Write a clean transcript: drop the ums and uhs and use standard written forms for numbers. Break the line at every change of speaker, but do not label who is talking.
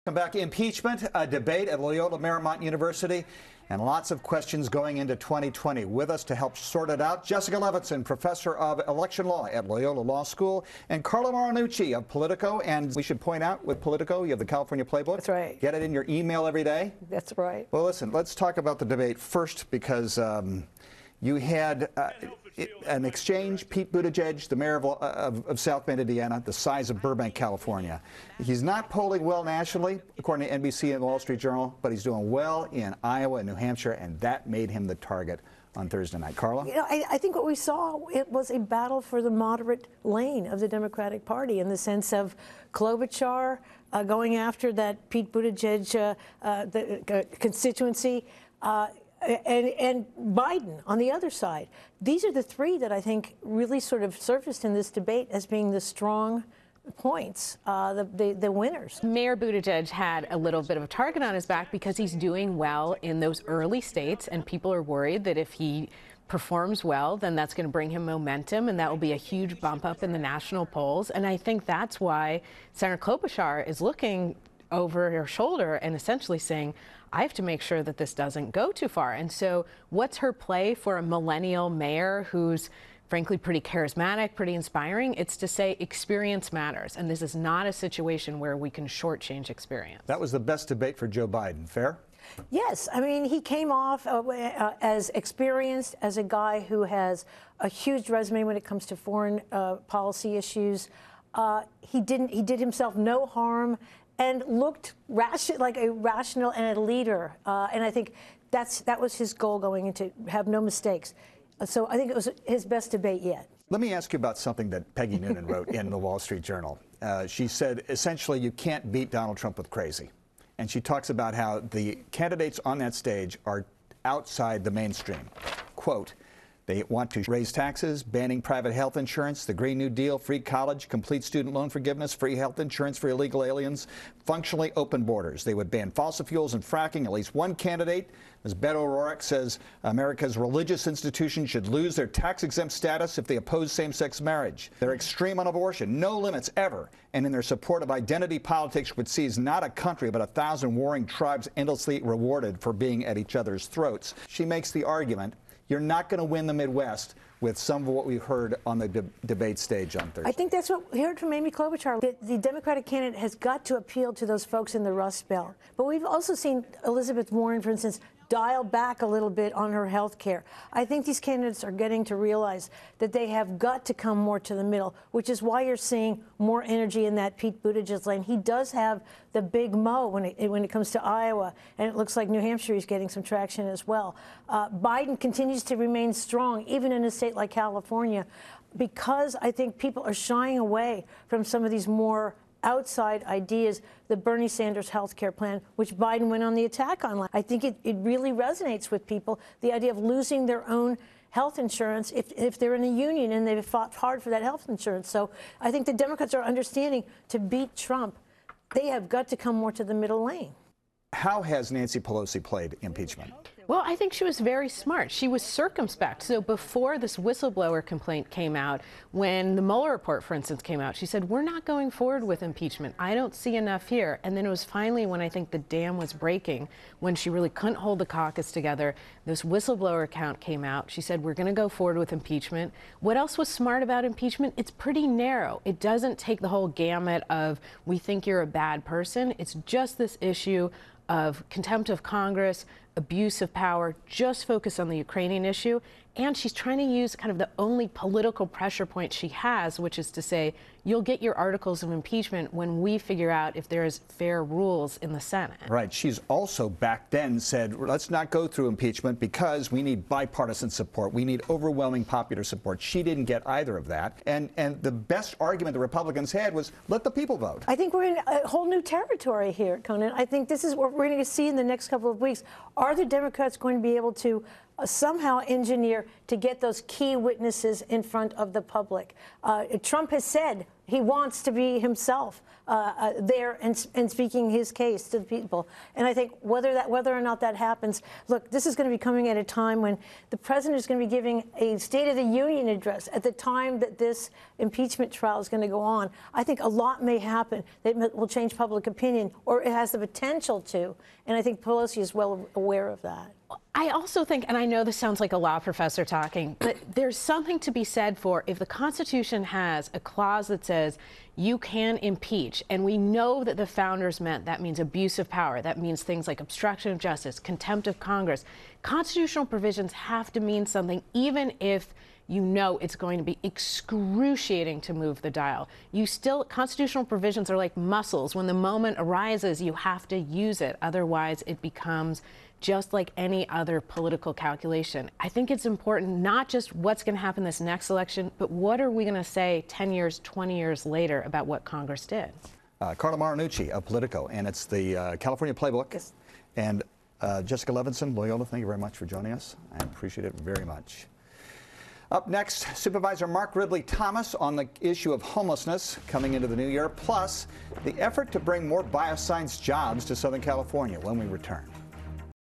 Come back. Impeachment, a debate at Loyola Marymount University, and lots of questions going into 2020. With us to help sort it out, Jessica Levinson, professor of election law at Loyola Law School, and Carla Marinucci of POLITICO. And we should point out, with POLITICO, you have the California Playbook.
That's right.
Get it in your email every day.
That's right.
Well, listen, let's talk about the debate first, because you had an exchange. Pete Buttigieg, the mayor of South Bend, Indiana, the size of Burbank, California. He's not polling well nationally, according to NBC and the Wall Street Journal, but he's doing well in Iowa and New Hampshire, and that made him the target on Thursday night. Carla?
You know, I think what we saw, it was a battle for the moderate lane of the Democratic Party, in the sense of Klobuchar going after that Pete Buttigieg constituency, and Biden on the other side. These are the three that I think really sort of surfaced in this debate as being the strong points, the winners.
Mayor Buttigieg had a little bit of a target on his back because he's doing well in those early states, and people are worried that if he performs well, then that's going to bring him momentum, and that will be a huge bump up in the national polls. And I think that's why Senator Klobuchar is looking over her shoulder and essentially saying, I have to make sure that this doesn't go too far. And so what's her play for a millennial mayor who's frankly pretty charismatic, pretty inspiring? It's to say experience matters. And this is not a situation where we can shortchange experience.
That was the best debate for Joe Biden. Fair?
Yes. I mean, he came off as experienced, as a guy who has a huge resume when it comes to foreign policy issues. He did himself no harm, and looked like a rational and a leader. And I think that was his goal going into, have no mistakes. So I think it was his best debate yet.
Let me ask you about something that Peggy Noonan wrote in the Wall Street Journal. She said, essentially, you can't beat Donald Trump with crazy. And she talks about how the candidates on that stage are outside the mainstream. Quote, they want to raise taxes, banning private health insurance, the Green New Deal, free college, complete student loan forgiveness, free health insurance for illegal aliens, functionally open borders. They would ban fossil fuels and fracking. At least one candidate, Ms. Beto O'Rourke, says America's religious institutions should lose their tax-exempt status if they oppose same-sex marriage. They're extreme on abortion, no limits ever, and in their support of identity politics, which sees not a country but 1,000 warring tribes endlessly rewarded for being at each other's throats. She makes the argument, you're not going to win the Midwest with some of what we heard on the debate stage on Thursday.
I think that's what we heard from Amy Klobuchar. The Democratic candidate has got to appeal to those folks in the Rust Belt. But we've also seen Elizabeth Warren, for instance, dial back a little bit on her health care. I think these candidates are getting to realize that they have got to come more to the middle, which is why you're seeing more energy in that Pete Buttigieg lane. He does have the big mo when it comes to Iowa, and it looks like New Hampshire is getting some traction as well. Biden continues to remain strong, even in a state like California, because I think people are shying away from some of these more outside ideas, the Bernie Sanders health care plan, which Biden went on the attack on. I think it really resonates with people, the idea of losing their own health insurance if they're in a union and they've fought hard for that health insurance. So I think the Democrats are understanding, to beat Trump, they have got to come more to the middle lane.
How has Nancy Pelosi played impeachment?
Well, I think she was very smart. She was circumspect. So before this whistleblower complaint came out, when the Mueller report, for instance, came out, she said, we're not going forward with impeachment. I don't see enough here. And then it was finally when I think the dam was breaking, when she really couldn't hold the caucus together, this whistleblower account came out. She said, we're going to go forward with impeachment. What else was smart about impeachment? It's pretty narrow. It doesn't take the whole gamut of, we think you're a bad person. It's just this issue of contempt of Congress, abuse of power, just focus on the Ukrainian issue. And she's trying to use kind of the only political pressure point she has, which is to say, you'll get your articles of impeachment when we figure out if there's fair rules in the Senate. Right.
She's also back then said, let's not go through impeachment because we need bipartisan support. We need overwhelming popular support. She didn't get either of that. And the best argument the Republicans had was, let the people vote.
I think we're in a whole new territory here, Conan. I think this is what we're going to see in the next couple of weeks. Are the Democrats going to be able to somehow engineer to get those key witnesses in front of the public. Trump has said he wants to be himself there and speaking his case to the people. And I think whether or not that happens, look, this is going to be coming at a time when the president is going to be giving a State of the Union address at the time that this impeachment trial is going to go on. I think a lot may happen that will change public opinion, or it has the potential to. And I think Pelosi is well aware of that.
I also think, and I know this sounds like a law professor talking, but there's something to be said for if the Constitution has a clause that says you can impeach, and we know that the founders meant that means abuse of power, that means things like obstruction of justice, contempt of Congress. Constitutional provisions have to mean something, even if you know it's going to be excruciating to move the dial. Constitutional provisions are like muscles. When the moment arises, you have to use it. Otherwise, it becomes just like any other political calculation. I think it's important not just what's going to happen this next election, but what are we going to say 10 years, 20 years later about what Congress did?
Carla Marinucci of Politico, and it's the California Playbook.
Yes.
And Jessica Levinson, Loyola, thank you very much for joining us. I appreciate it very much. Up next, Supervisor Mark Ridley Thomas on the issue of homelessness coming into the new year, plus the effort to bring more bioscience jobs to Southern California when we return.